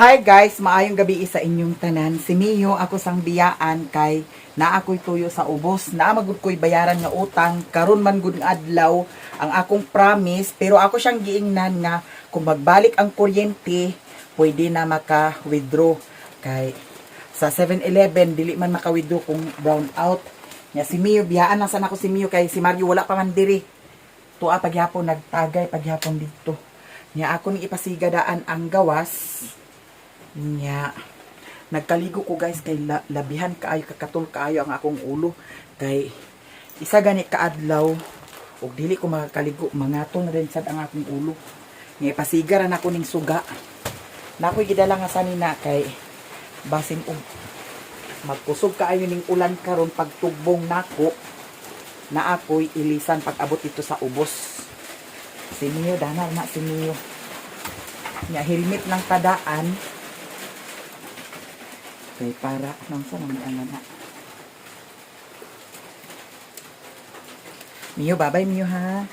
Hi guys, maayong gabi sa inyong tanan. Si Mio ako sang biyaan kay naa ako'y tuyo sa ubos. Naa magud ko'y bayaran nga utang karon man gud nga adlaw ang akong promise, pero ako siyang giingnan nga kung magbalik ang kuryente, pwede na maka-withdraw kay sa 7-Eleven dili man maka-withdraw kung brown out. Nya si Mio biyaan lang sana ako si Mio kay si Mario wala pa man diri. Tuwa pagyapon nagtagay pagyapon dito. Nya ako ni ipasigadaan ang gawas. Nya nagkaligo ko guys kay labihan kaayo kakatul kaayo ang akong ulo kay isa gani kaadlaw ug dili ko makakaligo mangaton na rin sad ang akong ulo. Nya ipasigaran ako ning suga. Nakoy gidala nga sanina kay basin og magkusog kaayo ning ulan karon pagtugbong nako na ako'y ilisan pag abot dito sa ubos. Si Mio danar na si Mio. Nya helmet lang tadaan. Okay, para nang sa nang na. Mio, babay Mio ha.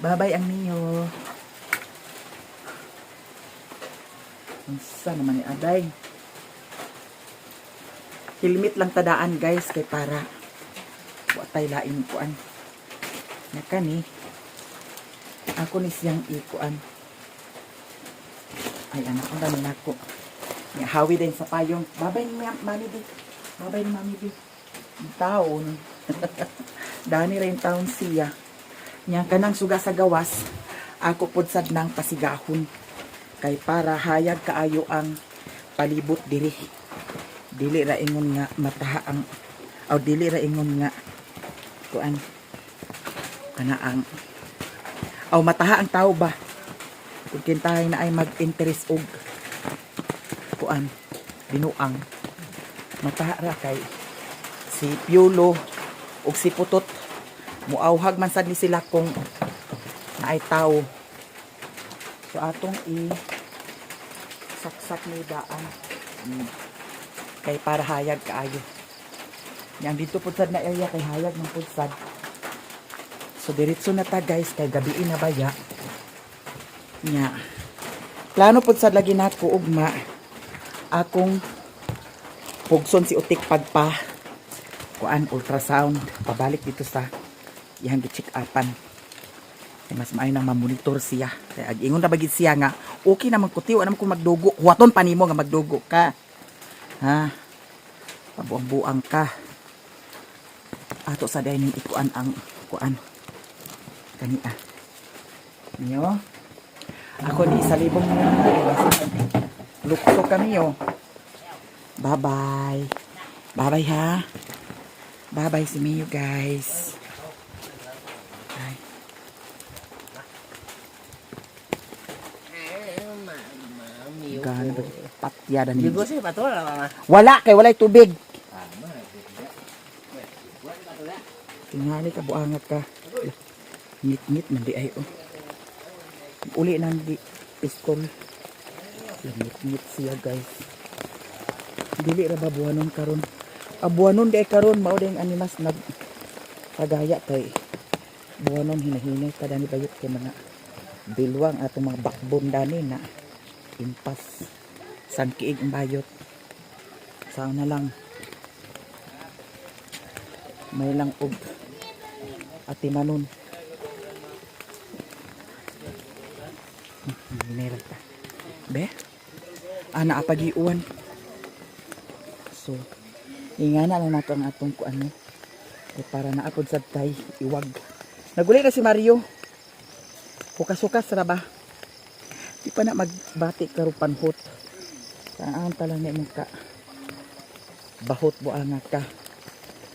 Babay ang Mio. Sa naman ni Aday. Helmet lang tadaan guys kay para wa tay lain kuan. Naka ni. Ako ni siyang ikuan. Ay anak ko dami nako. Nya hawi din sa payong. Babay ni Mami B. Babay ni Mami B. Taon. Dani rin taon siya. Nya kanang suga sa gawas. Ako pod sad nang pasigahon. Kay para hayag kaayo ang palibot diri. Dili ra ingon nga mataha ang dili ra ingon nga kuan kana ang mataha ang tao ba. Kung kintahay na ay mag-interest og kuan binuang mataha ra kay si Piolo ug si Putot muawhag man sad ni sila kung naay tao. So atong saksak ni daan kay para hayag kaayo. Yang dito pud sad na area kay hayag man pud sad. So diretso na ta guys kay gabi na baya. Nya plano pud sad lagi nako ugma akong pugson si utik pagpa kuan ultrasound pabalik dito sa iyang gi-check upan. Mas maayo nang ma-monitor siya. Kaya ag-ingon na bagid siya nga okay naman ko tiyo naman ko magdugo. Huwaton pa nimo nga magdugo ka. Ha? Pabuang-buang ka. Ato sa dining ikuan ang kuan. Kania. Niyo. Ako ni isa libong lukso kami yo. Bye-bye. Bye-bye ha. Bye-bye si Mio guys. Bye. Gana ba patya dan ni. Wala kay walay tubig. Tingali ka buangat ka. Ngit-ngit man di ay uli nang di pistol. Ngit-ngit siya guys. Dili ra ba buhanon karon? Buhanon di ay karon mao ding animas nag kagaya kay buhanon hinahinay kada ni bayot kay mga bilwang atong mga backbone dani na impas sangkiig ang bayot. Saan na lang may lang og atimanon. Meron pa. Be? Naapagiuwan. So, ingana lang nato ang atong kuan mo. Para naapod sa tay iwag. Naguli na si Mario. Hukas-hukas ra ba? Di pa na magbati karo panhot. Saan talang ni mo ka bahot buanga ka.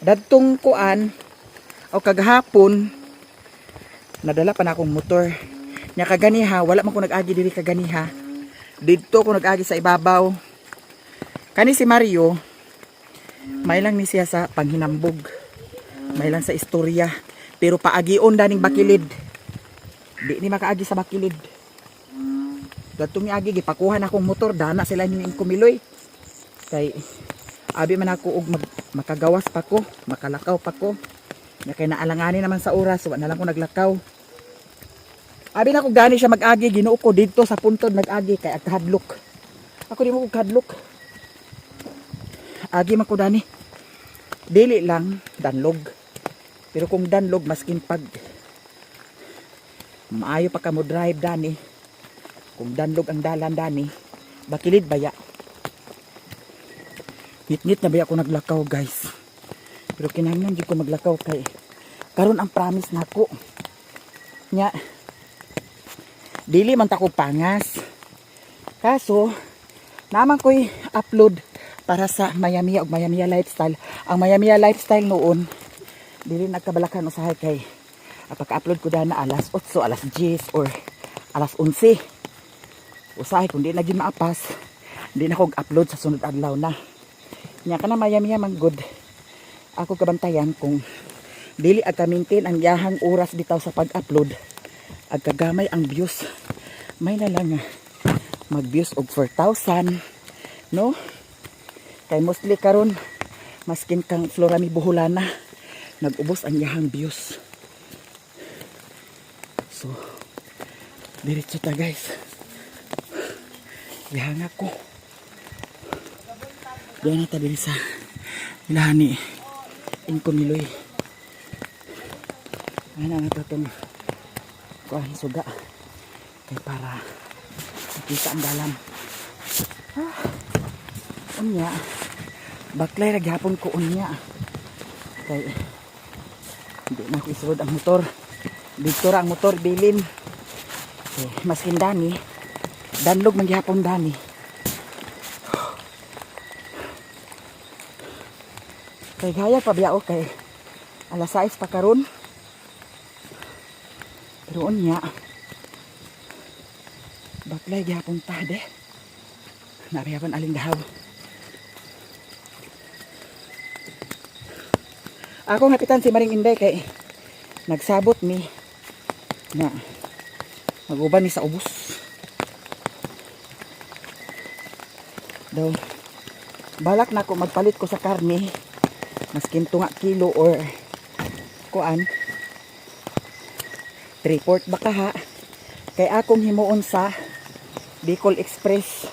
Dadtong kuan o kagahapon nadala pa na akong motor. Nya kaganiha wala man ko nag-agi diri kaganiha. Didto ko nag-agi sa ibabaw. Kani si Mario may lang ni siya sa panghinambog. May lang sa istorya. Pero paagion daning bakilid. Di ni makaagi sa bakilid. Datong ni agi gipakuhan akong motor dana sila ning kumiloy. Kay abi man ako og makagawas pa ko, makalakaw pa ko. Nya kay naalanganin naman sa oras, wa na lang ko naglakaw. Abi na ko gani siya mag-agi, ginuo ko dito sa puntod nag-agi kay agkahadlok. Ako di mo kog kadlok. Agi man ko dani. Dili lang danlog. Pero kung danlog maskin pag maayo pa ka mo drive dani. Kung danlog ang dalan dani, bakilid baya. Ngit-ngit na baya ako naglakaw guys. Pero kinahanglan di ko maglakaw kay karon ang promise nako. Nya dili man ta ko pangas. Kaso naman ko'y upload para sa Mayamiya ug Mayamiya Lifestyle. Ang Mayamiya Lifestyle noon dili nagkabalakan usahay kay pagka-upload ko dana alas 8, alas 10 or alas 11. Usahay kung di na gid maapas, di na ko upload sa sunod adlaw na. Nya kana Mayamiya man good. Ako kabantayan kung dili ag maintain ang yahang oras bitaw sa pag-upload. Ag kagamay ang views. May na lang mag-views og 4,000, no? Kay mostly karon maskin kang Florami Buholana nag-ubos ang yahang views. So diretso ta guys. Yahang ako. Diyan na ta diri sa ilahani Incomiloy. Ano nga ito itong kuhan suga kay para makita ang dalam. Unya baklay ragyapon ko unya kay hindi na ko isulod ang motor dito ra ang motor bilin kay maskin dani danlog magyapon dani. Kay gaya pa biya kay alas 6 pa karon. Pero unya baklay gyapon tade. Nariyapan aling dahaw. Ako hapitan si Maring Inday kay nagsabot mi na maguban mi sa ubos. Daw balak na ko magpalit ko sa karne maskin tunga kilo or kuan 3/4 baka ha kay akong himuon sa Bicol Express.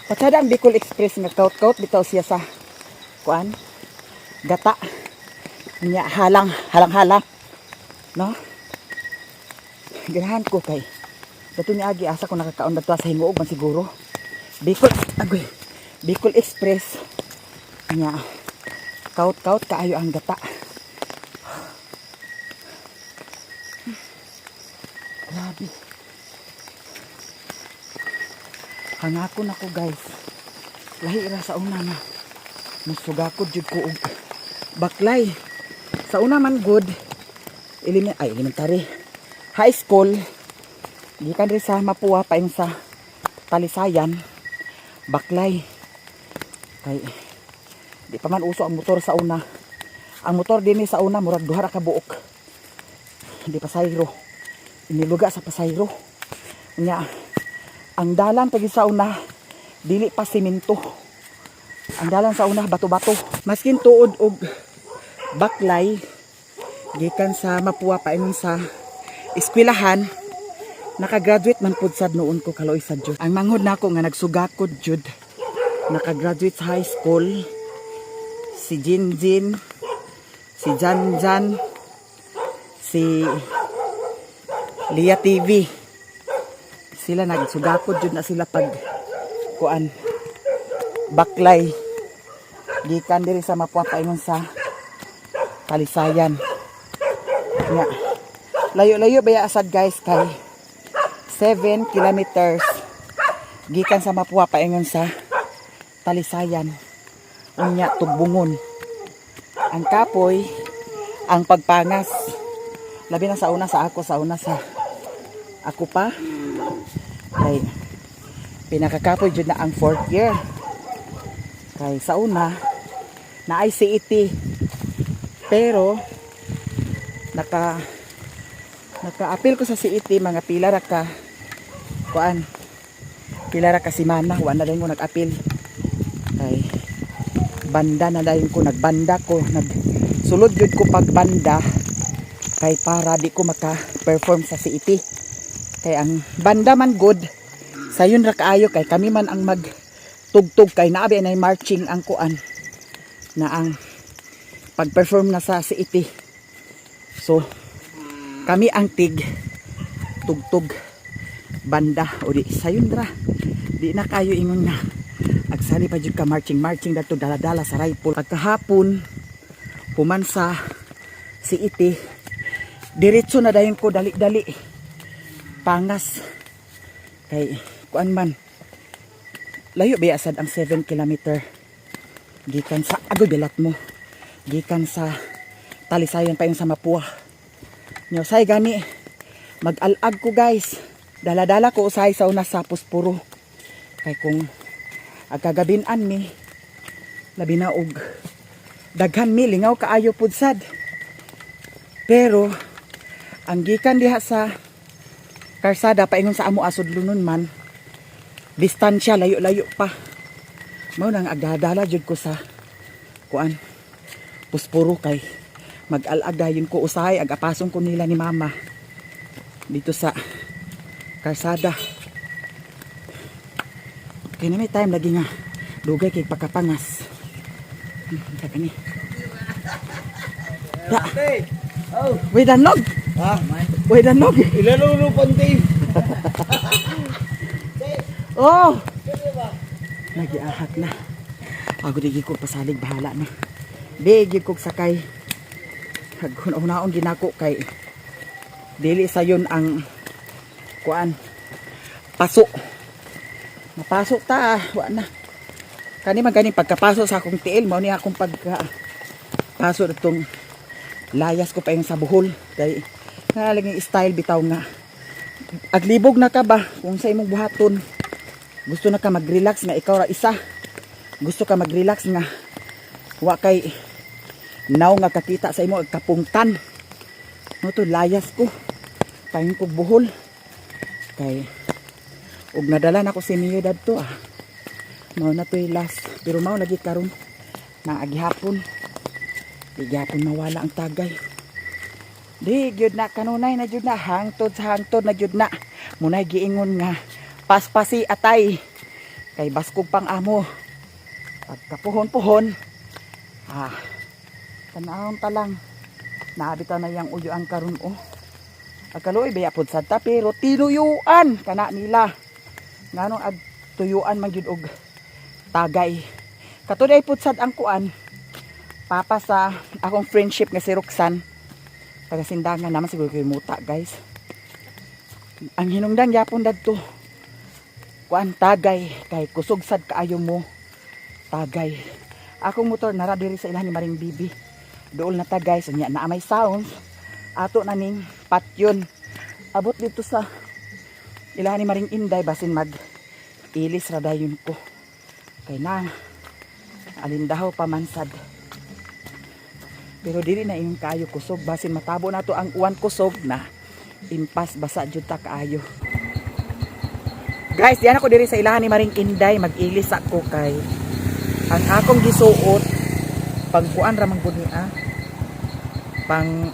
Patsada ang Bicol Express nga kaut-kaut bitaw siya sa kuan gata niya halang no ganahan ko kay dato ni agi asa ko nakakaon dato sa hinguog man siguro Bicol Express niya kaut kaayo ang gata. Grabe hangako na ko guys lahi ra sa una na musugakod jud ko og baklay sa una man good elementary high school gikan rin sa Mapua paing sa Talisayan baklay kay di pa man uso ang motor sa una. Ang motor dinhi sa una murag duha ra ka buok hindi pasayro iniluga sa pasayro nya ang dalan tagi sa una dili pa simento. Ang dalan sa una bato-bato. Maskin tuod og baklay gikan sa Mapua paingon sa eskwelahan nakagraduate man pud sad noon ko kaloy sa Dios. Ang manghod nako nga nagsugakod jud nakagraduate sa high school si Jinjin, si Janjan, si Lia TV. Sila nagsugakod jud na sila pag kuan baklay gikan diri sa Mapua paingon sa Talisayan. Nga layo-layo baya asad guys kay 7 kilometers gikan sa Mapua paingon sa Talisayan. Unya tugbungon ang kapoy ang pagpangas labi na sa una sa ako pa kay pinakakapoy jud na ang 4th year kay sa una na ay CET pero naka-appeal ko sa CET mga pila ra ka simana wa na din ko nag-appeal kay banda na dayon ko nagbanda ko nagsulod jud ko pagbanda kay para di ko maka-perform sa CET kay ang banda man good sayon ra kaayo kay kami man ang tugtog kay naabi na marching ang kuan na ang pag-perform na sa CET. So kami ang tig tugtog banda o di sayon dra. Di na kayo ingon nga agsali pa jud ka marching dato dala-dala sa rifle. Pagkahapon human sa CET diretso na dayon ko dali-dali Pangas kay kuan man layo ba asad ang 7 kilometer gikan sa agoy bilat mo gikan sa Talisayan pa yung sa Mapua nyo say gani mag-alag ko guys dala-dala ko usay sa una sa Puspuro kay kung agkagabinan mi labi na og daghan mi lingaw kaayo pudsad pero ang gikan diha sa karsada paingon sa amo asod lunon man distansya layo-layo pa mao nang agdadala jud ko sa kuan Puspuro kay mag-alagayon ko usahay agapasong ko nila ni mama dito sa karsada kay na may time lagi nga dugay kay pagkapangas kani da we danog we danog Ilalulu konti. oh nagiahak na ako di ko pasalig bahala na di ko sakay haghunaon ginako kay dili sayon ang kuan paso mapasok ta wa na kani man ganing pagkapasok sa akong tiil mao ni akong pagka pasok itong layas ko pa yung sa buhol kay nalaging style bitaw nga aglibog na ka ba kung sa imong buhaton gusto na ka mag-relax nga ikaw ra isa gusto ka mag-relax nga wa kay naw nga kakita sa imo kapungtan no to layas ko paing ko buhol kay ug nadala na ko si Mio dadto mao na toy last pero mao lagi karon na agihapon igapon mawala ang tagay di gyud na kanunay na gyud na hangtod na gyud na munay giingon nga paspasi atay kay baskog pang amo pagkapuhon-puhon tanahon ta lang naabita na yang uyo ang karon agkaloy baya pud sadta pero tinuyuan kana nila nganong ag tuyuan man gyud og tagay katuday pud sad ang kuan papa sa akong friendship nga si Roxanne taga Sindangan naman siguro kay muta guys ang hinungdan yapon dadto kuan tagay kay kusog sad kaayo mo tagay akong motor nara diri sa ilahan ni Maring Bibi dool na ta guys unya na may sounds ato na ning patyon abot dito sa ilahan ni Maring Inday basin mag ilis ra dayon ko kay na alindahaw pamansad pero dili na yung kayo kusog basin matabo na to ang uwan kusog na impas basa jud ta kaayo guys diyan ako diri sa ilahan ni Maring Inday mag-ilis ako kay ang akong gisuot pagkuan ra man gud ni pang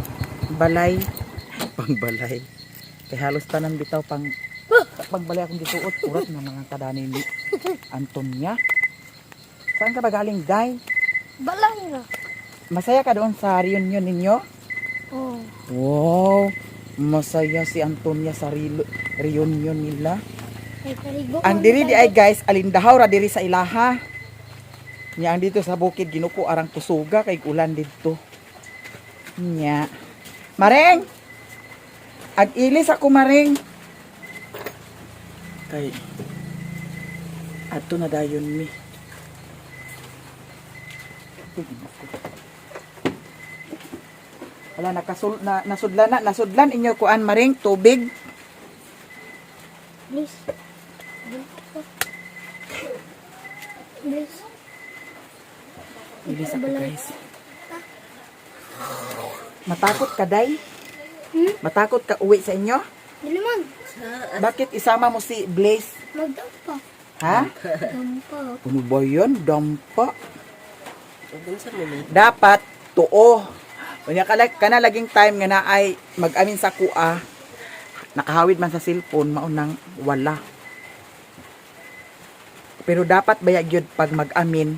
balay kay halos tanan bitaw pagbalay akong gisuot urat na mga kadani ni Antonia saan ka ba galing day balay na. masaya ka doon sa reunion ninyo Oh. wow masaya si Antonia sa reunion nila Ay, karigo. ang diri di ay guys alindahaw ra diri sa ilaha nya ang dito sa bukid ginuko arang kusuga kay ulan dito nya Mareng ag-ilis ako Mareng kay ato na dayon mi wala nasudlan inyo kuan Mareng tubig Please. Please. ilis ako guys matakot ka day matakot ka uwi sa inyo Dili man. bakit isama mo si Blaze Magdampa. ha Dampa. ano ba yun dampa dapat tuo kanya kana laging time nga naay mag-amin sa kuha nakahawid man sa cellphone maunang wala Pero dapat bayag yun pag mag-amin,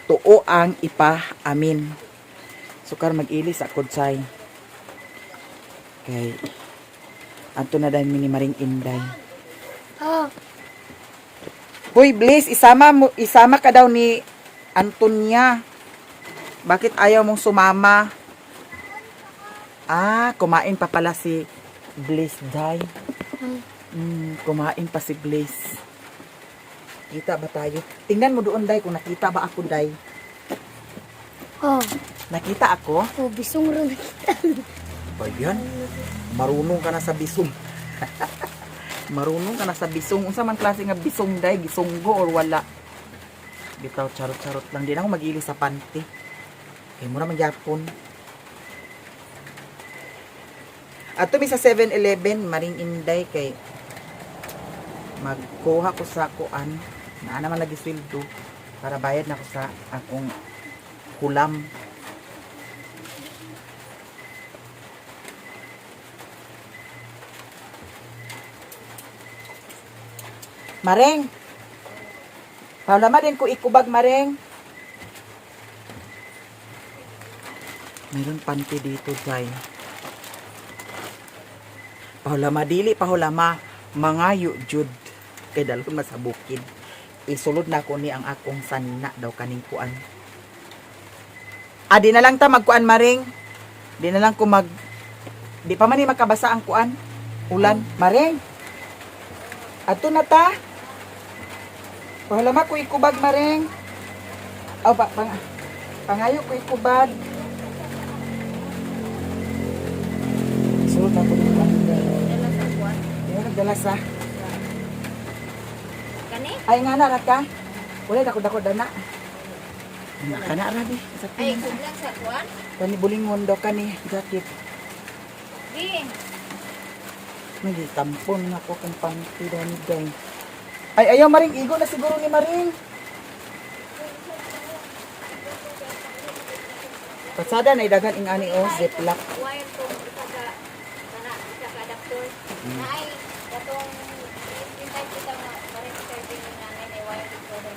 tuo ang ipa-amin. So karon mag-ilis ako say. Kay anto na dahil ni Maring Inday. Oh. Hoy, Bliss, isama ka daw ni Antonia. Bakit ayaw mong sumama? Kumain pa pala si Bliss, Day. Kumain pa si Bliss. Kita ba tayo? Tingnan mo doon, Day, kung nakita ba ako, Day. Oh. Nakita ako? Oh, bisong rin nakita. Ba yan? Marunong ka na sa bisong. Marunong ka na sa bisong. Unsa man klase nga bisong, Day? Gisunggo or wala? Bitaw, charot-charot lang. Di na ako mag-ili sa panty. Kaya mura magyapon. At mi sa 7-Eleven, Maring Inday, kay magkuha ko sa kuan. Na naman lagi sweldo para bayad na ko sa akong kulam. Mareng. Paulama din ko ikubag, Mareng. Meron panty dito, Jay. Pahulama, dili pahulama. Mangayo, Jud. Kay dalon sa bukid. Isulod na ko ni ang akong sanina daw kaning kuan. Di na lang ta magkuan, Mareng. Di na lang ko di pa man ni makabasa ang kuan. Ulan. Mareng. Ato na ta. Pahalama ko ikubag, Mareng. Pangayo ko ikubag. Sulod na ko ni kuan. Dala sa Kani? ay nga na ka. Wala dako dana. Kana rabi. Ay, kublang sa kuwan? Kani bulingon daw kani jacket. Di. May tampon na ko kung panty daw ni Day. Ay, ayaw, Maring. Igo na siguro ni Maring. Pasada na idagan ingani o ziplock. Wire ko isa ka adapter. Na ay katong type kita nga parang serving ng nanay na wire dito mo.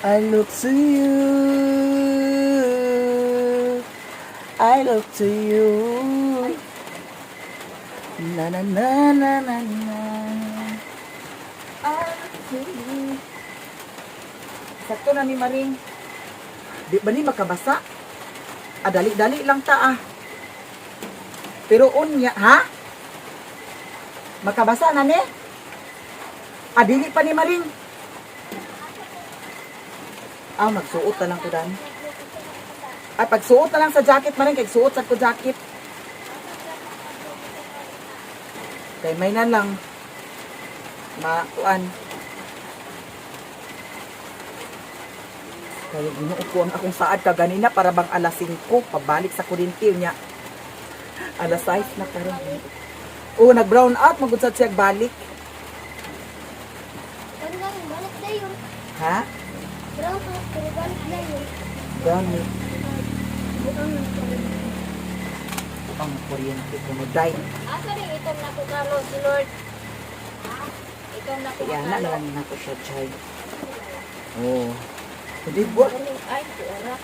I look to you. I look to you. Na na na na na na. I look to you. Sakto na ni Maring. Di ba ni makabasa? Dali-dali lang ta Pero unya, ha? Makabasa na ni? Dili pa ni Maring. Magsuot na lang ko dan. Pagsuot na lang sa jacket, Maring, kay suot sa ko jacket. Kay may na lang. Makuan. Kaya ginuupuan akong saad kaganina para bang alas 5 pabalik sa kurintil niya. Alas 6 na karon. Nag-brown out magud sad siya balik. Ano nga, balik na yun. Ha? Brown out, pero balik na yun. Brown ni Brown out, pero ang kuryente ko mo day. Asa rin itong nakukalo si Lord? Itong Kaya nakukalo. na lang na ko siya chay. Hindi buwan. Ay, ora.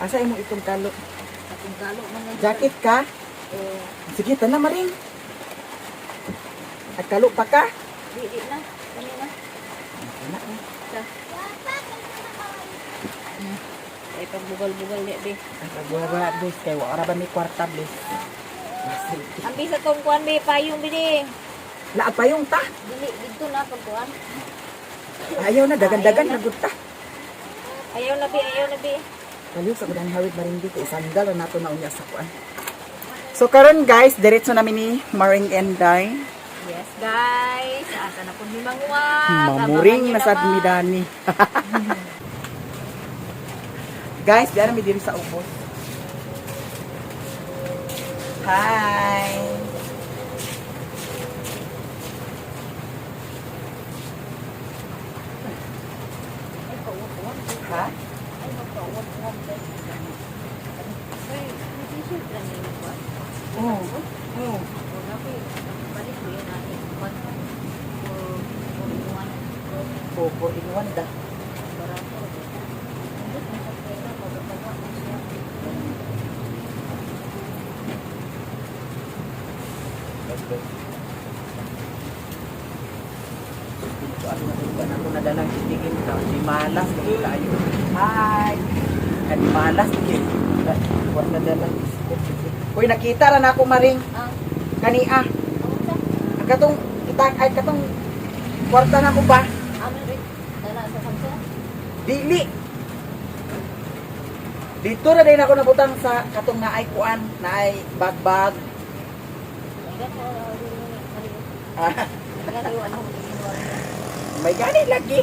Asa imo itong kalo? Itong kalo man nga. Jacket ka? Sige, tana Maring. At kalo pa ka? Di na. Kani na. Tana Sa. Ay, pagbugal-bugal niya, di. Pagwara, Bliss. Kaya wala ba may kwarta, Bliss? Ang bisa tong kuwan, be, payong, be, di. Laag pa yung ta. Dili, dito na, pagkuwan. Ayaw na, dagan-dagan, nagod ta. Ayaw na, be, ayaw na, be. Kaliw sa kudang hawid Maring dito. Isandal na nato na unya sa kuan. So, karon guys, diretso namin ni Maring Inday. Yes, guys. Asa na po ni Mangwag. Mamuring na sa Midani. Guys, diyan namin diri sa ubos. Hi! Ha? Oo. Oo. ko 4-in-1 da. Barato. Hindi mo sa pera, pagkagawa mo siya. Ano ako nadalang titigin ka. Di malas lagi tayo. Hi! Di malas lagi. Huwag nadalang. Uy, nakita rin ako maring Ah, kania. ano sa? Ang katong, ay katong kwarta na ko ba? Amin rin. Dala sa Samsung. Dili. Dito na din ako nabutang sa katong naay kuan, naay bagbag. Ayan mo, Ah, ano, may gani lagi.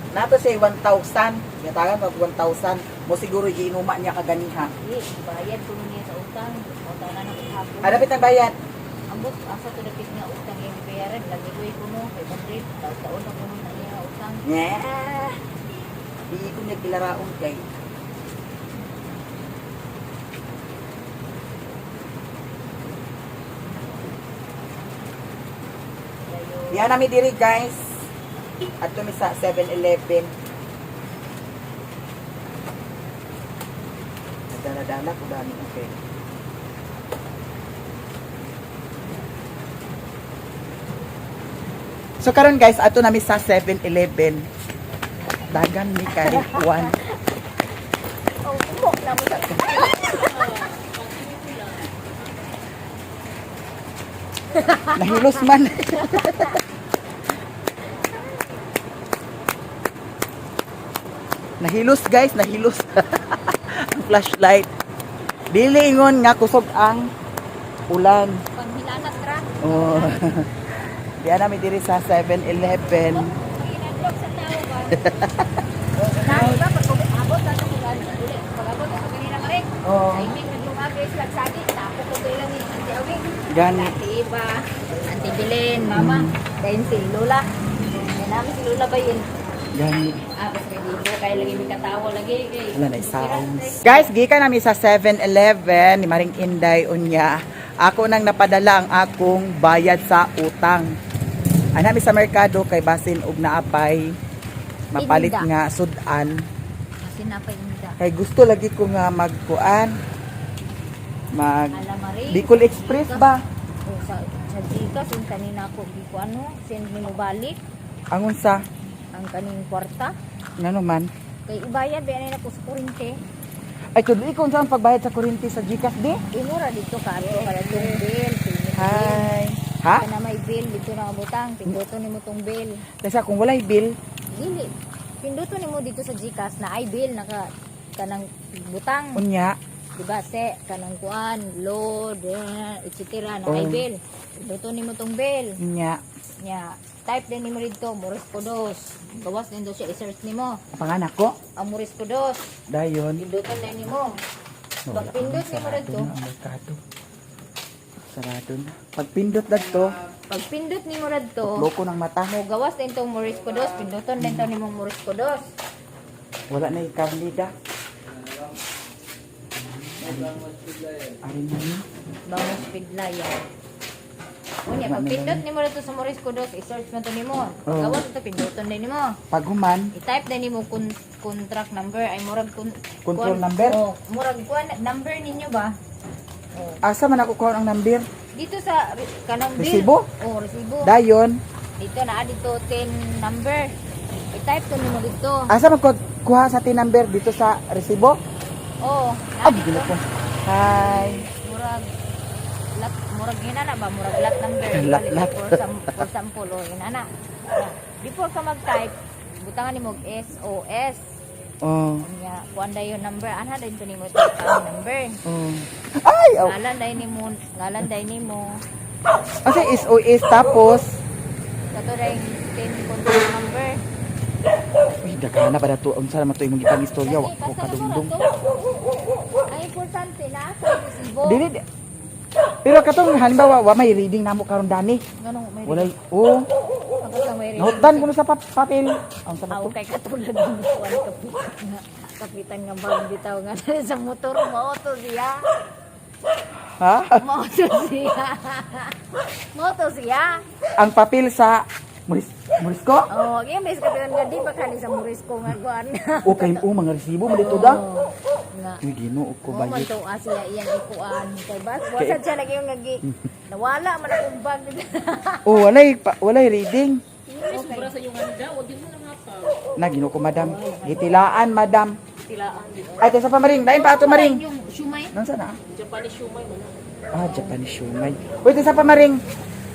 Nato say 1,000. Yatagan mag 1,000. Mo siguro giinuma niya kaganiha. Hindi, bayad ko niya sa utang. Utang na nakapapon. Adapit ang bayad. Ambot, asa to dapit nga utang yung bayaran. Lagi ko yung kuno, 500. Taon na kuno na niya utang. Yeah. Di ko niya kilaraon kay. Dayo, Yan nami diri guys. At kami sa 7-Eleven. Nagdala-dala ko dami. Okay. So karon guys, ato nami sa 7-Eleven. Dagan ni Karipuan. oh, kumok na mo sa Nahilos man. Nahilos guys, nahilos. Ang flashlight. Dili ingon nga kusog ang ulan. panghilanat ra. Oh. Diyan namin diri sa 7-Eleven. Inadlok sa tao ba? Nahi ba, pag abot na itong ulan, ulit. Pag abot na itong kanina marik. Oh. Ay, may naglumagay sila sa akin. Tapos ko kayo lang yung anti-awing. Gani. Anti-iba, anti-bilin, mama. Dahil si Lola. Kaya namin si Lola ba yun? Gani. Basta kay Dibo, kaya lagi may katawa lagi. Kay Wala na sounds. Guys, gikan namin sa 7-Eleven ni Maring Inday unya. Ako nang napadala ang akong bayad sa utang. Anami sa merkado kay basin og naapay mapalit Inda. nga sudan. Kasi napainda. Kay gusto lagi ko nga magkuan. Mag Alamari. Bicol Express ba? O sa Gcash, yung kanina ko, di ko ano, send mo balik. Angon sa Ang kaning kwarta. ngano man. Kay ibayad, bayan na ko sa kurinte. Ay tudli ko saan pagbayad sa kuryente sa GCash di? Imura dito ka, ato ka itong bill. Hi. Ha? Kana may bill, dito na kabutang. Pinduto ni mo tong bill. Kasi kung walay bill, Dili. Pinduto ni mo dito sa Gcash na ay bill, naka kanang butang. unya. Diba, se, kanang kuan, load, etc. na ay Oh. bill. Pinduto ni mo tong bill. Unya. Nya, type din ni mo dito, Moris Kodos. Gawas din do siya, i-search ni mo. Panganak ko. Ang Moris Kodos. Dayon. Pindutan din ni mo. Pag pindot ni mo Sarado dito, na ang merkado. Sarado na. Pag pindot dagto, pag pindot ni mo dito, loko ng mata. mo gawas din tong Moris Kodos, pinduton din to ni mo Moris Kodos. Wala na yung karnida. Arin na yun. Bango speed layan. Unya, pag pindot ni mo dito sa Moris Kodos, i-search mo to ni mo. Pag Oh. gawas ito, pinduton din ni mo. Pag human, I-type din ni mo contract number, ay murag Control number? Oh, murag kuan number ninyo ba? Oh. asa man ako kuha ang number? Dito sa kanang bill. Resibo? Oh, resibo. Dayon. Dito na dito 10 number. I-type ko nimo dito. Asa man ko kuha sa tin number dito sa resibo? Oh, Ah, bigla ko. Hi. murag hinana ba murag lot number. Lot. For example, oh, hinana. Yeah. Before ka mag-type, butangan nimo SOS. Oh. Nya, kuan dayon number, ana dayon to nimo type ang number. Oh. Ay, oh. Ngalan dayon nimo. Kasi SOS tapos Kato dayon 10 contact number. uy, dagana pa dato. Unsa naman to imong gipang istorya wa ko kadungdong. Ay importante na sa resibo. Dili. Pero katong halimbawa wa may reading namo karon dani. Ganong may Walay. Oh. Pagka may Nahutan ko na sa papel. Ang sa Aw to. kay katulad ng kuwan kapitan nga bag bitaw nga sa motor mo to siya. Ha? Mo to siya. Mo to siya. Ang papel sa Morisco? Oh, kaya may katuan nga di ba kani sa Morisco nga kuan. Okay, mga resibo mo dito da. Nga. Uy, ginoo ko Oh, man bayit. to siya iyang ikuan kay bas. Wasad siya lagi yung nagi. Nawala man akong bag. Oh, walay reading. Okay. Na ginoo ko madam. Gitilaan madam. Tilaan. Ay, tesa pa maring. Dain pa ato maring. Yung shumay. Nansa na? Japanese shumay man. Ah, Japanese shumay. Uy, tesa pa maring.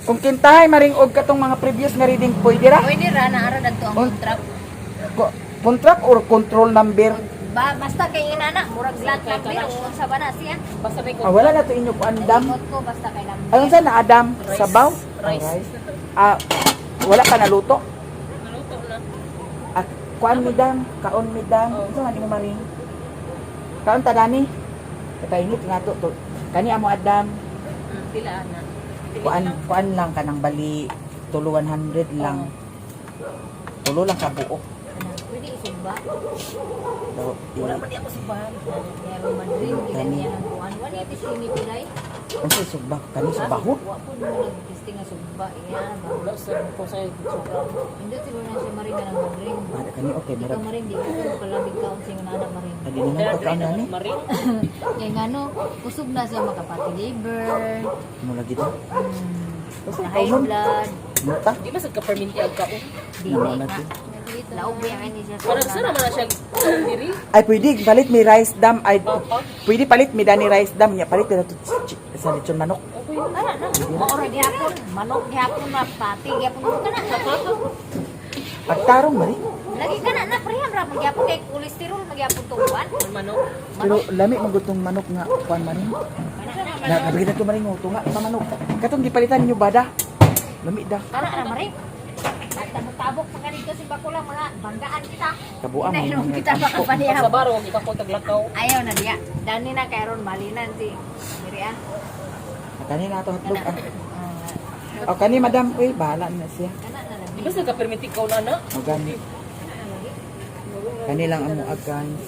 Kung kintahay maring og katong mga previous nga reading pwede ra. Pwede ra na ara dadto ang Oh. contract. Contract or control number? Basta kay inana murag lot number o sa bana siya. Basta may Ah, wala na to inyo ko andam. Ikot ko basta kay number. Ayun sa na Adam? Sabaw? Rice. Ah, wala ka naluto? Naluto na. At kuan mi dam, kaon mi dam. Ito nga mo maring. Kaon ta dani? Kakainit nga to. Kani amo Adam. Pilaan na. Kuan lang kanang bali tulo 100 lang. Tulo lang ka buok. Pwede isumba. Daw, Wala pa di ako sumbahan. Pero man rin kita niya ng kuan. Wala itis ini pilay. Ano sa subak? Kani subahot? Wa po mo nagtisting nga sumba. Iyan. Wala sa ko sa sumba. Hindi sila na si Maring nga nang ring. Para kani okay, Ikaw murag. Maring di ko kalabig kaon sing nana Maring. Kani na lang pagkaon nani. Kaya nga no, kusog na siya makapati-liver. Mo lagi to. Na high blood. Muta. Di ba sa ka-perminti ang kaon? Dili Ano na. na to? Laog ba yan niya sa Parang sana man siya diri. Ay pwede palit mi rice dam. Ay pwede palit mi dani rice dam. Ya palit na to sa lechon manok. Okay. Ano na? Maoro gihapon. Manok gihapon na pati gihapon mo ka na. Pagtarong mari. Lagi ka na na preham ra magyapon kay kolesterol magyapon tuwan. Manok. Pero lami man gutong manok nga kuan man. Na nabigyan to maring tunga sa manok. Katong gipalitan niyo bada. Lami da. Kana na Maring. At tabok pa ganito si Bakula mga banggaan kita. Kabuang Inainom mga- kita baka pa niya. Sa baro kita ko taglakaw. Ayaw na diya. Dani na kayron malinan si Miriam. Kani na to hatlog ah. O kani madam, uy, bahala na siya. Kana na lang. Di ba sa ka-perminti ka na? Magani. Kani lang amo guys.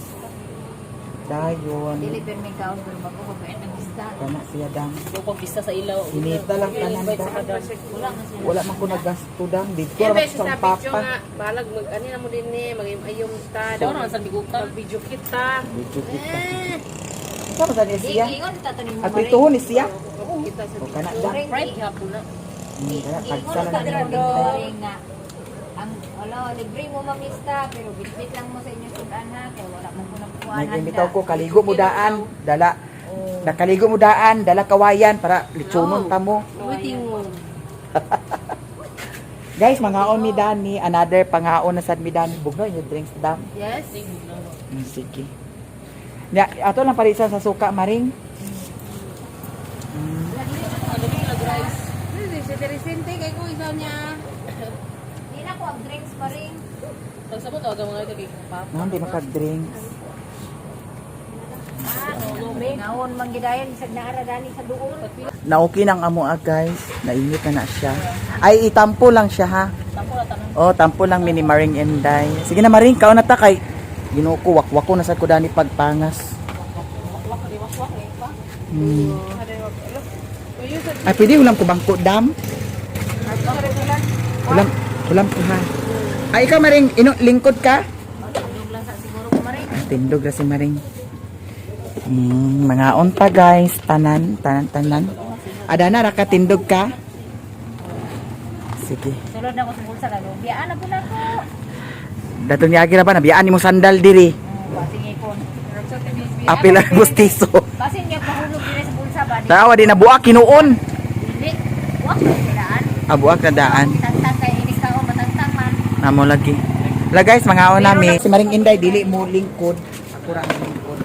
Dayon. Dili permi kaon pero bako mabait ang isda. Kana siya dam. Yung pagpista sa ilaw. Sinita lang tanan Invite sa da. madam. Wala na siya. Wala man ko nagasto dam. Dito ra sa papa. balag mag ani na mo din ni magayong ta Daw na sa bigutan. video kita Dito kita. Saan ba niya siya? Ingon tatanim mo At ituhon ni siya. kita sa O kana dam. Fried hapon na. Kana Ingon tagsa lang tatanim na. mo nga. Ang libre mo mamista pero bitbit lang mo sa inyo sudan ha kay wala mo ko nakuha. Nag-imbitaw ko kaligo mo daan, dala. Nakaligo mo daan, dala kawayan para lechonon ta mo. Waiting mo. Guys, mangaon mi dani, another pangaon na sad mi dani. Bugno yung drinks dam. Yes. Sige. Ya, ato lang parisan sa suka maring. si Teresente kay ko isaw niya Di na ko ang drinks pa rin. Nagsabot ako mga ito kay Papa. Nang di makag-drinks. Ngawon man gidayon sa naara dani sa duol. Na okay nang amo guys. Nainit na siya. Ay, itampo lang siya ha. Tampo na tanan. Oh, tampo lang mini Maring Enday. Sige na Maring, kaon na ta kay Ginoo ko wakwako na sa ko dani pagpangas. Ay, pwede ulam ko bangko dam? Ulam ko ha. Ay, ikaw Maring, lingkod ka? Tindog lang sa siguro ko maring. Tindog na si Maring. Mga onta guys, tanan. Ada na raka tindog ka? Sige. Sulod na ko sa bulsa lalo. Biyaan na po na ko. Dato ni Agira ba nabiyaan ni mo sandal diri. Basing ipon. Apil ang gustiso. Basing niya pahulog din sa bulsa ba? Tawa di nabuak kinuon. Dili. Wak na daan. Abuak na daan. Tantang kay inis ka o matantang man. Namo lagi. La guys, mga on nami. Si Maring Inday dili mo lingkod. Ako ra ang lingkod.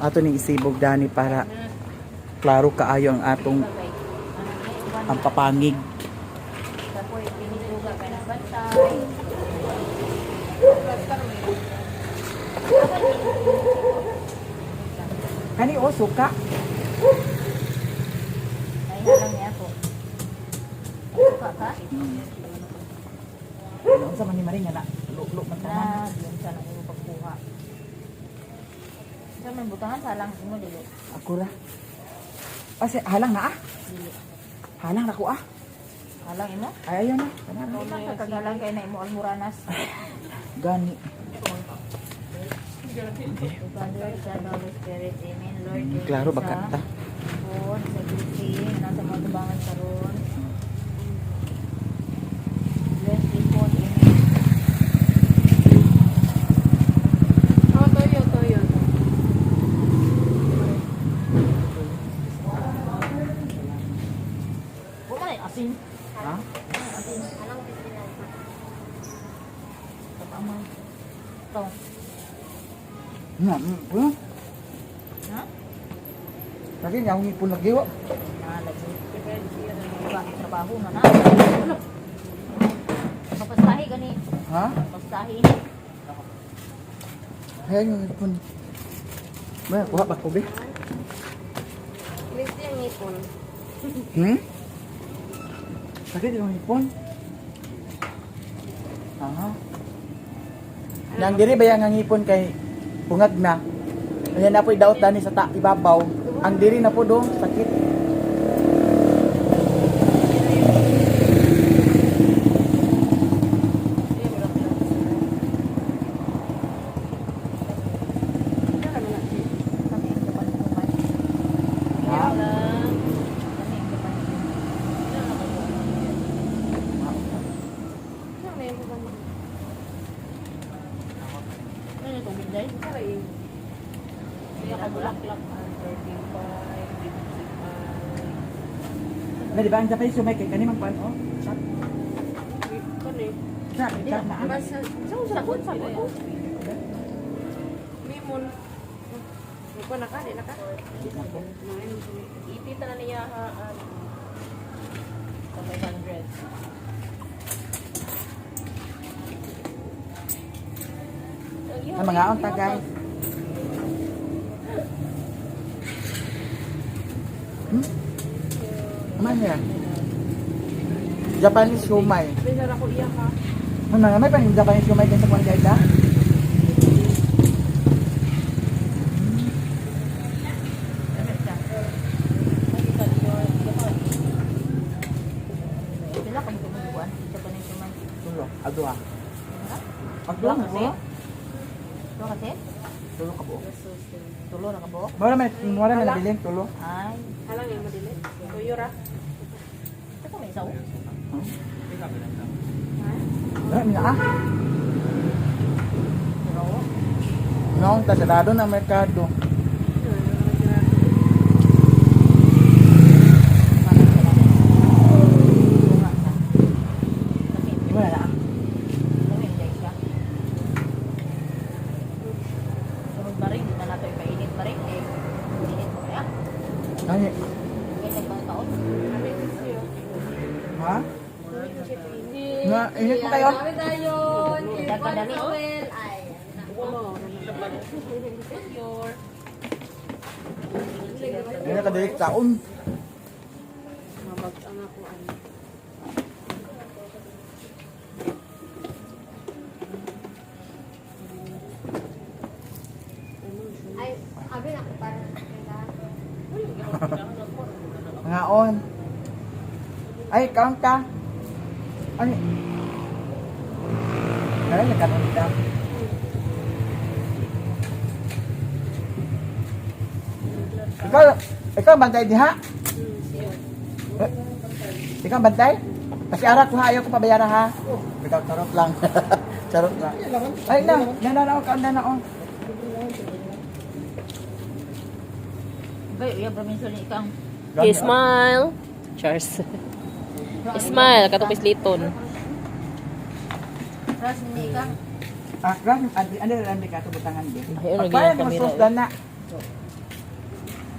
Ato ning isibog dani para klaro kaayo ang atong ang papangig. Tapos piniluga ka na bantay. Kani o suka. Ay halang niya po. Suka ka? Ano sa man ni Maring na luklo man tanan. Na, yun sa nang iyong pagkuha. Sa man butangan sa lang mo dili. Ako ra. Kasi halang na ah. Dili. Halang ako ah. Alang imo. Ay, ayaw na. Halang na. Ito ka kagalang kay na imo almoranas. Gani. Father, Son, Holy Spirit, Amen. Lord, Klaro ba kanta? Lord, sa blessing, nasa mga tubangan sa ron. Bless this one, Amen. Oh, toyo, toyo. Wala na asin. Ha? Anong pisinan? Tama. To. Nga, ano? Ha? Lagi niya akong ipon lagi wa. Lagi. Iba trabaho na na. Papastahi gani. Ha? Papastahi. Hay yung ipon. Ba, kuha ba ko be? Please yung ipon. Lagi yung ipon. Aha. Nang diri ba yang ngipon kay bungag na. Ayan na po'y daot dani sa ibabaw. Ang diri na po do, sakit. Ha? Ano yung tubig day? Kaya ka bulaklak. Na di ba ang Japanese sumay kay kani magpan oh. Chat. Chat na. Basta, Sabot, sabot. Mimon. Iko na ka, di na ka. Itita na niya ha. Sa 500. Ang mga onta guys. Aman niya. Japanese sumay. Bisa ako iya ka. Ano nga may pa yung Japanese sumay din sa kwan guys ha? Sila kami tumubuan. Ito pa nito man. Tulo, adwa. Adwa Tulo mo kasi? ko? Tulo kasi? Tulo ka po. Tulo na ka buhok? Mura may nabiling tulo. Ay. Halang yung madili. Toyo ra. Ito ko may isaw. Ano niya ah? Pero, Noong tasarado na merkado. parang sila na. Bunga na. Lamig. Wala na. Lamig day siya. Sunod barig, di na nato ipainit barig. Eh, init mo kaya. Ay, Kaya nagbang taon. ha? Nga, init mo kayo? Nagkadali. Hindi na kadilik taon. Mabag-ang ako. Ay, abi na ko para. Ngaon. Ay, count ka. Ano? Kaya nagkaroon ka. Ikaw bantay diha? Eh, Ikaw bantay? Kasi arak ko ha, ayaw ko pabayaran ha. Ikaw, charot lang. Charot lang. Ay na, nananaw ka, nananaw. Bay, iya probinsya ni ikang. Smile. Cheers. Smile, katong pisliton. Ras ni ikang. Ah, grabe, ano lang ka tubutangan din. Ayun, lagi Pagpayag ang mo kamera, sus dana.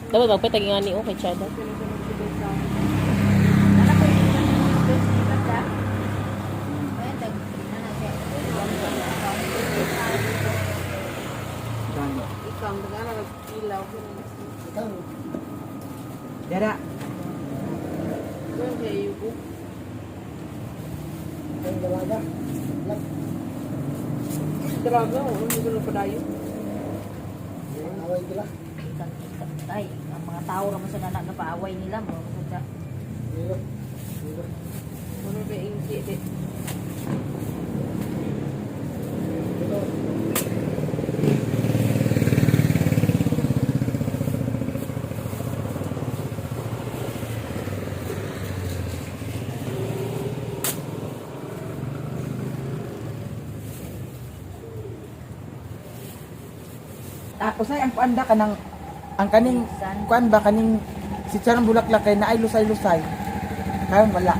Dapat magpatag nga ni kay Chada. Ikaw, nagana nag-ilaw. Dara. Doon kay Yugo. Dalaga, hindi ko lang padayo. Ay, ang mga tao naman sa nanak na paaway nila mo. Ano ba yung kiti? Usay ang kuan da kanang ang kaning kuan ba kaning si Charong Bulaklak kay naay lusay-lusay. Karon wala.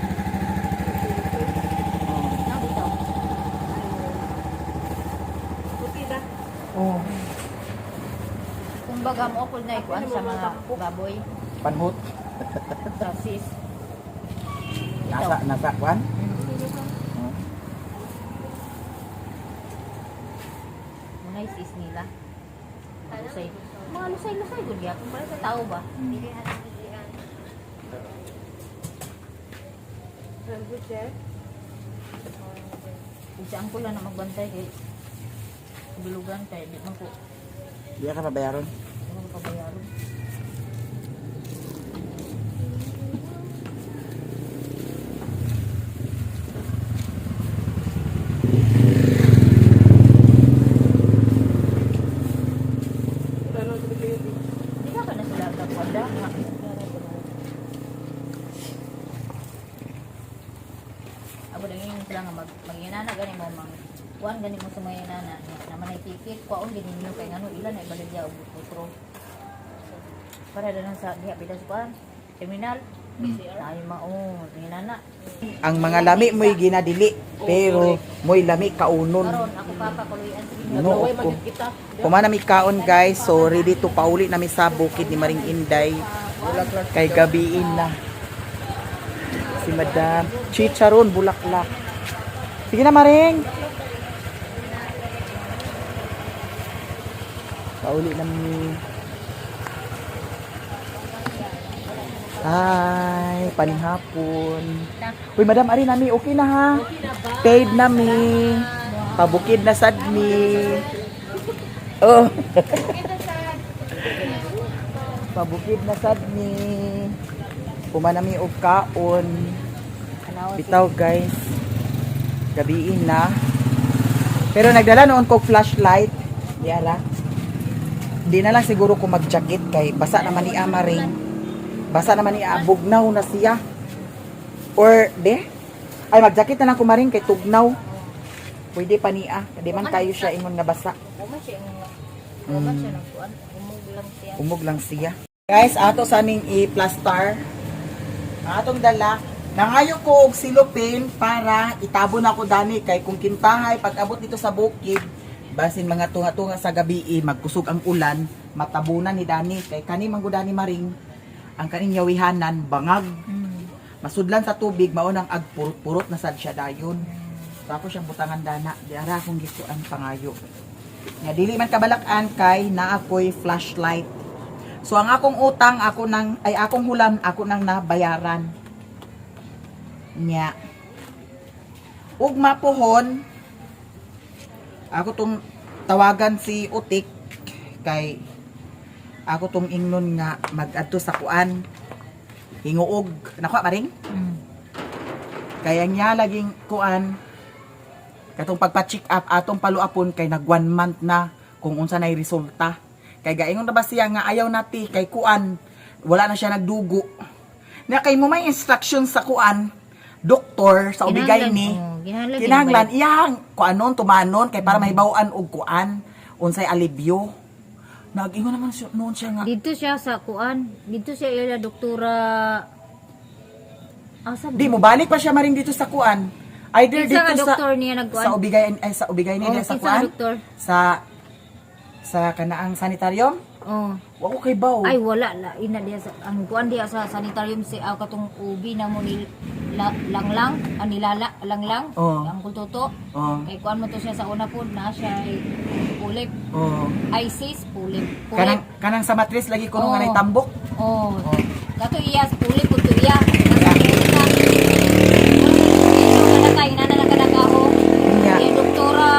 Nang bitaw. Puti na. Oh, Kumbaga mo ako na ikuan sa mga baboy. panhot. Sa sis. Nasa kuan. Oh. Muna sis nila. Lusay. Mga lusay-lusay gud gyapon para sa tao ba? Pilihan ang pilihan. Nandun siya. Kung saan ko lang na magbantay kay bilugan kay di man ko Di ka pabayaron. di man ko pabayaron. Ano sa kiti? Di ka na sila nagwanda nga. Abo lang yung sila nga mag-inana gani mo mang kuan gani mo sa mga inana naman ay ticket kuan din ninyo kay ngano ilan ay baligya og putro. Para danan sa diha bidas kuan terminal. Ay mao inana. Ang mga lami mo'y ginadili pero mo'y lami kaunon. Karon ako papakuloyan sa inyo. No, Naway ko. magit kita. Kumanami kaon guys, so ready to pauli nami sa bukid ni Maring Inday. Kay gabiin na. Si Madam Chicharon Bulaklak. Sige na Maring. Pauli nami. Ay, panihapon. Uy, Madam, ari nami, okay na ha? Paid nami. Pabukid na sad mi. Oh. Pabukid na sad mi. Pumanami og kaon. Bitaw guys. Gabiin na. Pero nagdala noon ko flashlight. Di ala. Di na lang siguro ko mag-jacket kay basa naman ni Amaring. Basa naman ni bugnaw na siya. Or de? Ay mag-jacket na lang kumaring kay tugnaw. Pwede pa niya. Di man kayo siya ingon nga basa. Uma siya ng kuan. Umog lang siya. Guys, ato sa aming i-plaster. Atong dala. Nangayo ko og silopin para itabon ako dani kay kung kintahay pag abot dito sa bukid basin mga tunga-tunga sa gabi magkusog ang ulan, matabunan ni dani kay kani manggudani Maring ang kaning yawihanan bangag. Masudlan sa tubig mao nang agpurot-purot na sad siya dayon. Tapos siyang butangan dana, di ara akong gikuan pangayo. Nga dili man kabalakan kay naa ko'y flashlight. So ang akong utang akong hulam ako nang nabayaran. Nya. Ugma pohon. Ako tong tawagan si Utik kay ako tong ingnon nga mag-adto sa kuan. Hinguog. Nakuha Maring? Kaya niya laging kuan katong pagpa-check up atong paluapon kay nag 1 month na kung unsa nay resulta. Kay gaingon na ba siya nga ayaw nati kay kuan wala na siya nagdugo. Na kay mo may instruction sa kuan doktor sa ubigay ni kinahanglan iyang kuanon tumanon kay para mahibaw-an og kuan unsay alibyo. Nag-ingon naman siya noon siya nga Dito siya sa kuan. Dito siya ila doktora. Asa di mo balik pa siya Maring dito sa kuan. Either Kinsa dito nga sa doktor niya nagkuan? sa ubigay niya sa kinsa kuan. nga doktor? Sa kanaang sanitarium. Oh. Wa ko kay baw. Ay wala la ina diya sa ang kuan diya sa sanitarium si katong ubi na mo ni langlang anilala langlang Oh. ang kultuto. Oh. Kay kuan mo to siya sa una pod na siya ay pulip. Oh. ISIS pulip. Kanang sa matris lagi ko nung Oh. nga tambok. Oh. Oh. Kato iya pulip pud to iya. Nasa Amerika. Ano kay nana nakadakaho? Nya. Iya doktora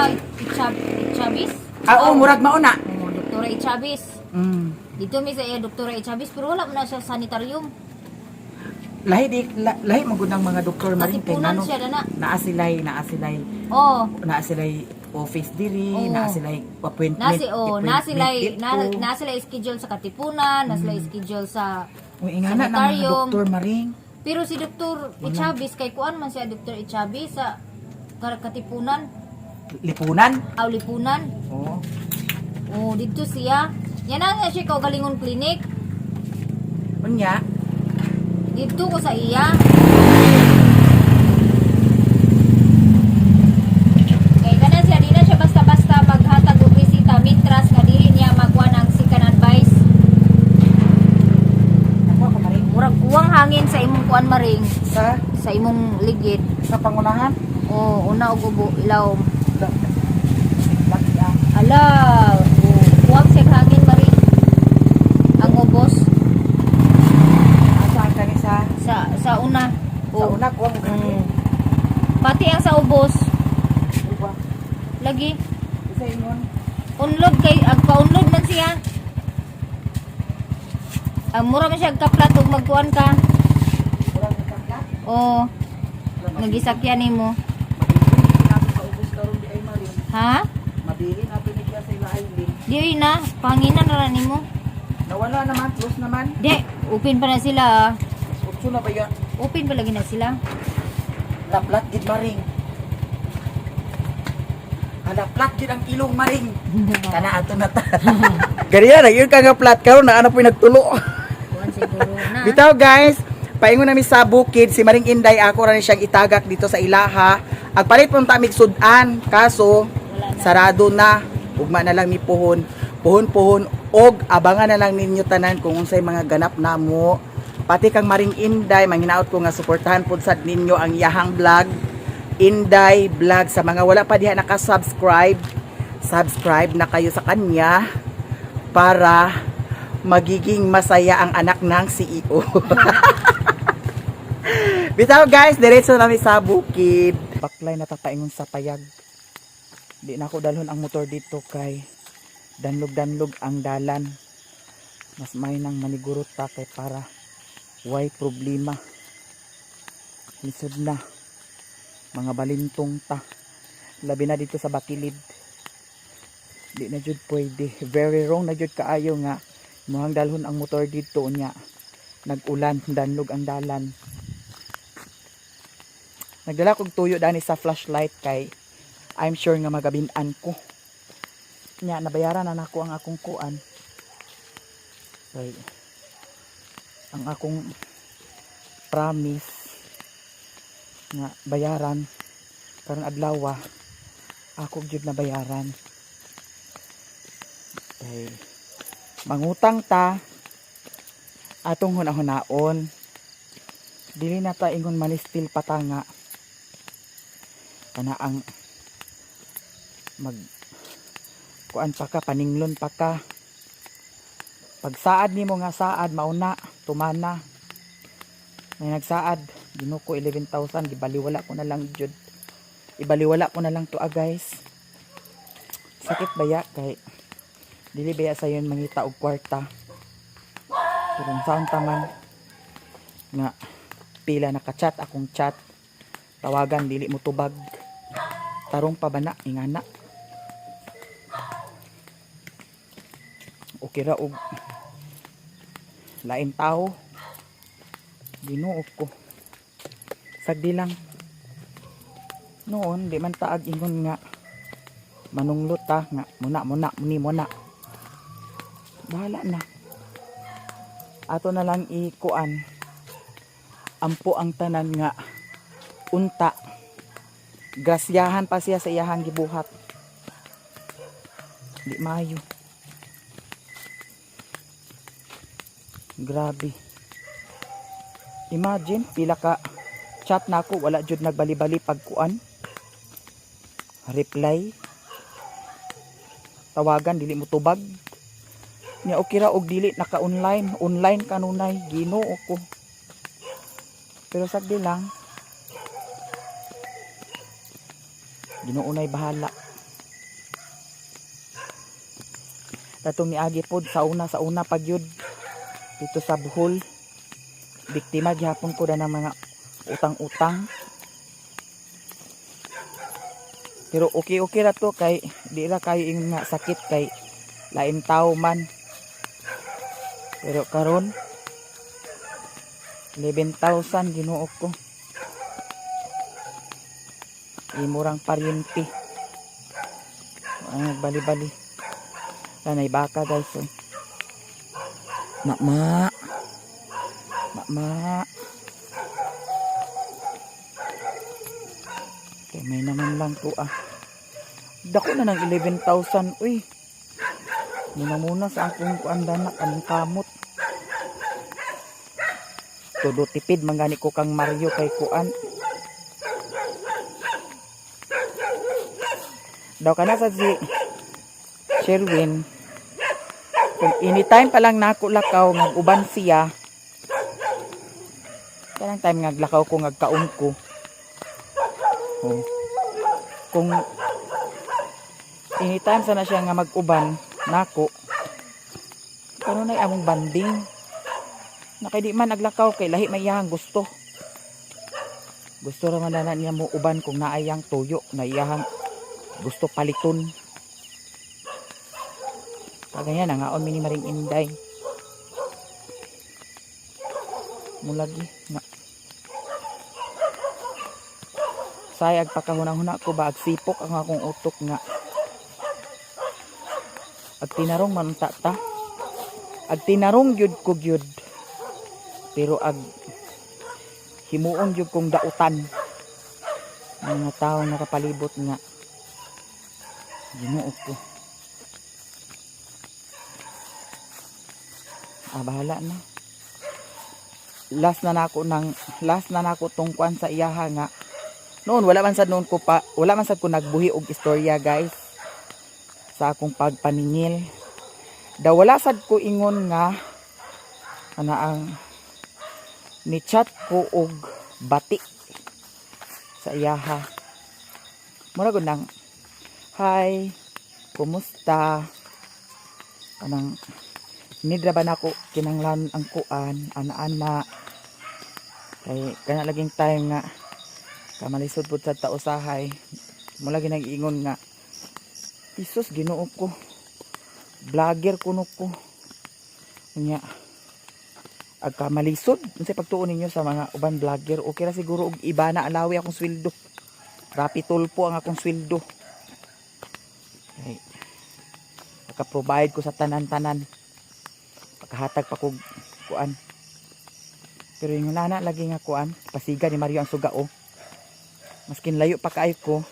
Chavez. Ah, murag mauna. Oh, doktora Chavez. Mm. Dito mi sa iya doktora Chavez pero wala man na siya sanitarium. lahi magud ang mga doktor maring kay Katipunan ngano siya dana. naa Oh. silay office diri, Oo. naa silay appointment. Na sila dito. schedule sa Katipunan, na sila schedule sa Uy, ingana ng mga sanitarium. doktor maring. pero si Dr. Ichabis kay kuan man siya Dr. Ichabis sa Katipunan, Lipunan. aw Lipunan. Oo. Oh, dito siya. Yan na nga siya Kaugalingon Clinic. Unya, Dito ko sa iya. Kay kana siya di na siya basta-basta maghatag og bisita mitras nga dili niya magkuha ng second advice. ako maring Murag kuwang hangin sa imong kuan maring sa sa imong ligid. pangunahan. Oh, una og ubo ilaw. Laki ah. Ala, kuwang siya hangin maring. Ang ubos Asa ka ni sa sa una. Oh. una ko mo Mm. Pati ang sa ubos Uba. lagi. Isa ingon. Unload kay agpa-unload man siya. Ang mura man siya kaplat ug magkuan ka. Wala ka kapla. O nagisakyan nimo. Mabili nato sa ubos karon di ay maring. Ha? Mabili nato ni sa ila island. Di na panginan ra nimo. Nawala naman, close naman. Di, open pa na sila. Ah. Utso na ba yan? Open pa lagi na sila. Naplat gid maring. Naplat gid ang ilong maring. Kana ato na ta. Gariya na yun ka nga plat karon na ano po nagtulo. Kuan siguro na. Bitaw guys, paingon nami sa bukid si Maring Inday ako ra ni siyang itagak dito sa ilaha. Agpalit pun ta mig sudan kaso Wala na. sarado na. Ugma na lang mi puhon. Puhon og abangan na lang ninyo tanan kung unsay mga ganap namo. Pati kang Maring Inday, manghinaot ko nga suportahan pud sad ninyo ang iyahang vlog. Inday Vlog sa mga wala pa diha naka-subscribe. Subscribe na kayo sa kanya para magiging masaya ang anak ng CEO. Bitaw guys, diretso na mi sa bukid. Baklay na tapaingon sa payag. Di na ako dalhon ang motor dito kay danlog-danlog ang dalan. Mas may nang manigurot ta kay para way problema. Lisod na. Mga balintong ta. Labi na dito sa Bakilid. Di na jud pwede. Very wrong na jud kaayo nga muhang dalhon ang motor dito nya. Nag-ulan, danlog ang dalan. Nagdala kog tuyo dani sa flashlight kay I'm sure nga magabinan ko. Nya nabayaran na nako ang akong kuan. Kay ang akong promise nga bayaran karon adlaw ako jud na bayaran. Kay mangutang ta atong hunahunaon. Dili na ta ingon manistil patanga. Kana ang mag kuan pa ka paninglon pa ka. Pag saad nimo nga saad mauna tumana. May nagsaad ginuko 11,000 gibaliwala ko na lang jud. Ibaliwala ko na lang to guys. Sakit baya kay dili baya sayon mangita og kwarta. Pero saan taman nga pila naka-chat akong chat. Tawagan dili mo tubag. Tarong pa ba na ingana. Okay ra og lain tao. Ginuo ko. Sagdi lang. Noon di man taag ingon nga manunglot ta nga muna bahala na. Ato na lang ikuan ampo ang tanan nga unta. Grasyahan pa siya sa iyahang gibuhat. Di maayo. Grabe. Imagine pila ka chat na ako wala jud nagbali-bali pagkuan. Reply. Tawagan dili mo tubag. Nya okay ra og dili naka-online, online kanunay Ginoo ko. Pero sagdi lang. Ginoo nay bahala. Datong niagi pod sa una pagyud dito sa Bohol. biktima gyapon ko na ng mga utang-utang. Pero okay ra to kay di ra kayo ing nga sakit kay lain tao man. Pero karon 11,000 Ginoo ko. Imurang paryente. Bali-bali. Lanay baka guys. So. Mama. Okay, may naman lang to Dako na ng 11,000. Uy. Muna sa akong kuandanak ang kamot. Todo tipid mangani ko kang Mario kay kuan. Daw kana sa si Sherwin. Kung anytime pa lang nako lakaw nag-uban siya. Kanang time ngaglakaw ko ngagkaon ko. Oh. Kung anytime sana siya nga mag-uban nako. Ano na among banding. Nakay di man naglakaw kay lahi may iyahang gusto. Gusto raman na niya mo uban kung naayang tuyo na iyahang gusto paliton. Kagaya na nga on mini maring inday. Mulagi nga. Sayag pakahuna-huna ko ba agsipok ang akong utok nga. Ag tinarong man ta. Ag tinarong gyud ko gyud. Pero ag himuon yung kong dautan mga tao nakapalibot nga Ginoo ko. Bahala na. Last na nako tungkuan sa iyaha nga. Noon wala man sad ko nagbuhi og istorya guys sa akong pagpaningil. Da wala sad ko ingon nga ana ang ni chat ko og bati sa iyaha. Mura gud nang hi, kumusta? Anang nidra ba nako kinanglan ang kuan ana-ana. Kay kana laging time nga kamalisod pud sa tausahay. Mula ginag-ingon nga Isus Ginoo ko. Vlogger kuno ko. Nya agka malisod unsay pagtuon ninyo sa mga uban vlogger, okay ra siguro og iba na alawi akong sweldo. Rapi tulpo ang akong sweldo. Okay. Pagka-provide ko sa tanan-tanan. Pagkahatag pa kog kuan. Pero yung nana lagi nga kuan, pasiga ni Mario ang suga o. Maskin layo pa kaay ko.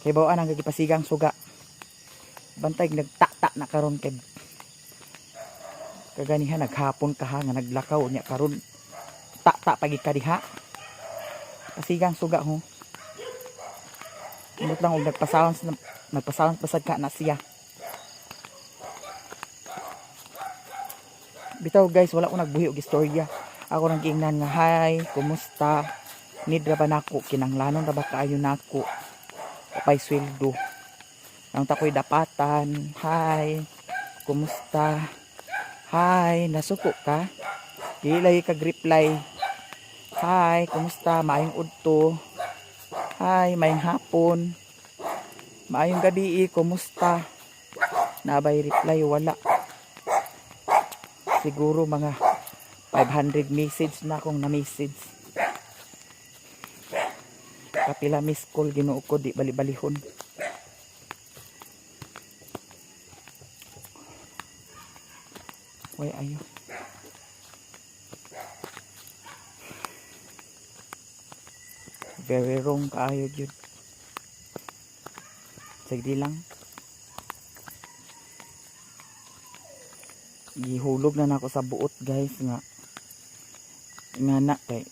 Kay bawaan ang gagipasigang suga. Bantay nagta-ta na karon kay kaganihan naghapon ka nga naglakaw niya karon ta pagi ka diha pasigang suga ho imot lang og nagpasawon pasad ka na siya bitaw guys wala ko nagbuhi og istorya ako nang giingnan nga hi kumusta nidra ba nako kinanglanon ra ba kaayo nako kapay sweldo nang takoy dapatan hi kumusta. Hi, nasuko ka? Dili lagi kag-reply. Hi, kumusta? Maayong udto. Hi, maayong hapon. Maayong gabi, kumusta? Nabay reply, wala. Siguro mga 500 message na akong na-message. Kapila miss call Ginoo ko, di bali-balihon. Way ayo. Very wrong kaayo jud. Sagdi lang. Gihulog na nako sa buot guys nga. Ngana kay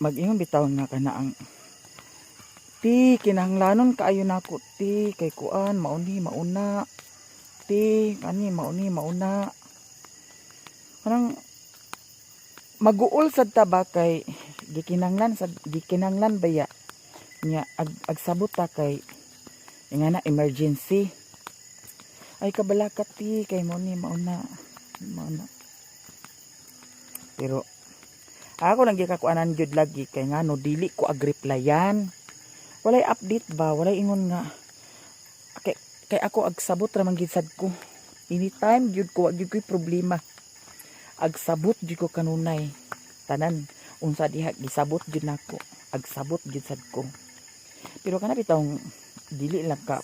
mag-ingon bitaw nga kana ang ti kinahanglanon kaayo nako ti kay kuan mauni mauna ti kani mauni mauna kanang maguol sad ta ba kay gikinanglan baya nya agsabot ta kay nga na emergency Ay kabalakat ti kay mo ni mauna. Pero ako lang gikakuanan jud lagi kay ngano dili ko ag-replyan. Walay update ba, walay ingon nga. Kay ako agsabot ra man gid sad ko. Anytime jud ko wa jud ko'y problema. Agsabot jud ko kanunay. Tanan unsa diha gisabot jud nako. Agsabot jud sad ko. Pero kana bitong dili lang ka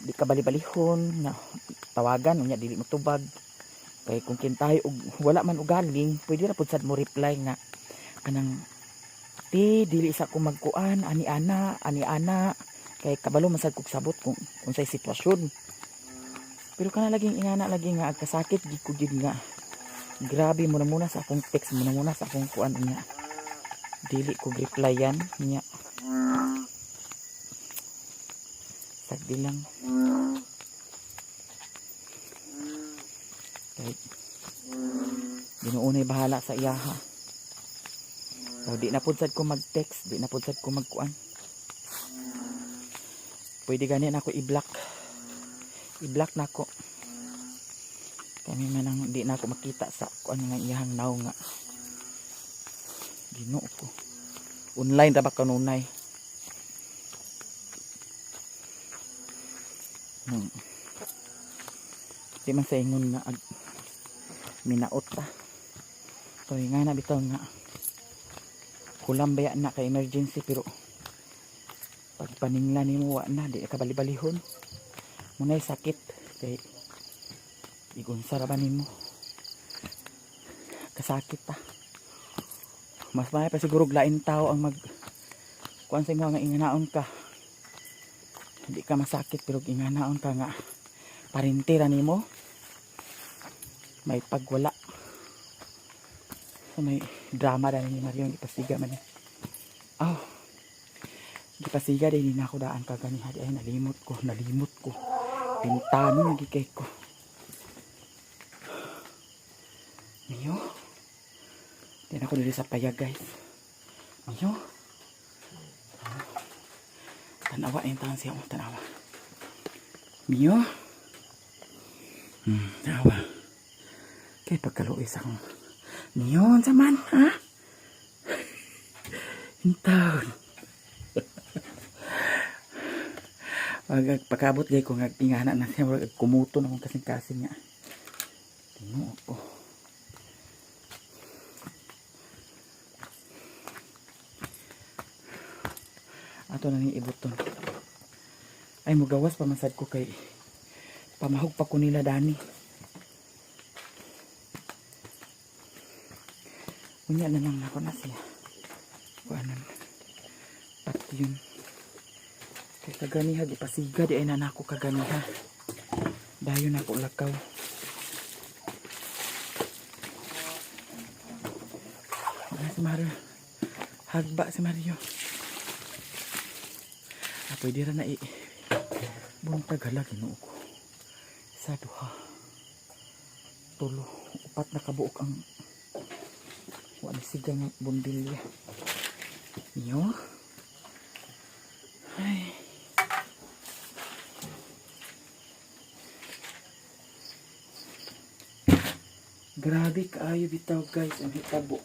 di ka bali-balihon na tawagan unya dili mo tubag. Kay kung kintahay og wala man og galing, pwede ra pud sad mo reply nga kanang ti dili sa ko magkuan ani ana kay kabalo man sad kog sabot kung unsay sitwasyon. Pero kana laging ingana lagi nga agkasakit gid ko gid nga grabe mo na muna sa akong text mo na muna sa akong kuan niya. Dili ko replyan niya. Sagdi lang. Kahit ginuunay bahala sa iyaha. So, di na po sad ko mag-text, di na po sad ko magkuan. Pwede ganyan ako i-block. I-block na ako. Kami man ang di na ako makita sa kuan nga iyahang naw nga. Ginoo ko. Online ra ba kanunay? Di man sa ingon nga minaot ta. So nga na bitaw nga kulang baya na ka emergency pero pag paninglan nimo wa na di ka bali-balihon. Munay sakit kay igunsa ra ba nimo. Kasakit ta. Mas may pa siguro lain tao ang mag kuan sa nga inganaon ka. Hindi ka masakit pero inganaon ka nga parintira nimo may pagwala. So, may drama na ni Mario gipasiga man. Gipasiga din na ako daan kaganiha ay nalimot ko. Pintano nagikay ko. Miyo. Din ako dili sa payag guys. Miyo. Tanawa yung tangan siya mo, tanawa. Miyo. Tanawa. Kaya pagkaluis akong Miyo, saman, ha? Hintaon. Pagkabot gay ko nga ingana na siya kumuto na kung kasing-kasing nga. Tinoo ko. Ato na ni ibuton. Ay mugawas pamasad ko kay pamahog pa ko nila dani. Unya na lang ako na siya. Kuanan. Pati yun. Kay kaganiha di pasiga di ay nanako kaganiha. Dayon ako lakaw. Si Mario. Hagba si Mario. Pwede ra na buntag hala Ginoo ko. Isa, duha, tulo, upat na kabuok ang wala siga nga bundilya. Iyo. Ay. Grabe kaayo bitaw guys ang hitabo.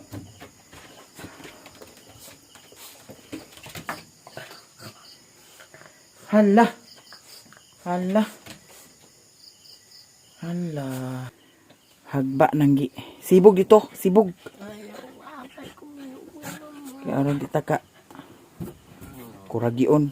Hala. Hagba nanggi. Sibog dito, sibog. Kaya aron di taka. Kuragion.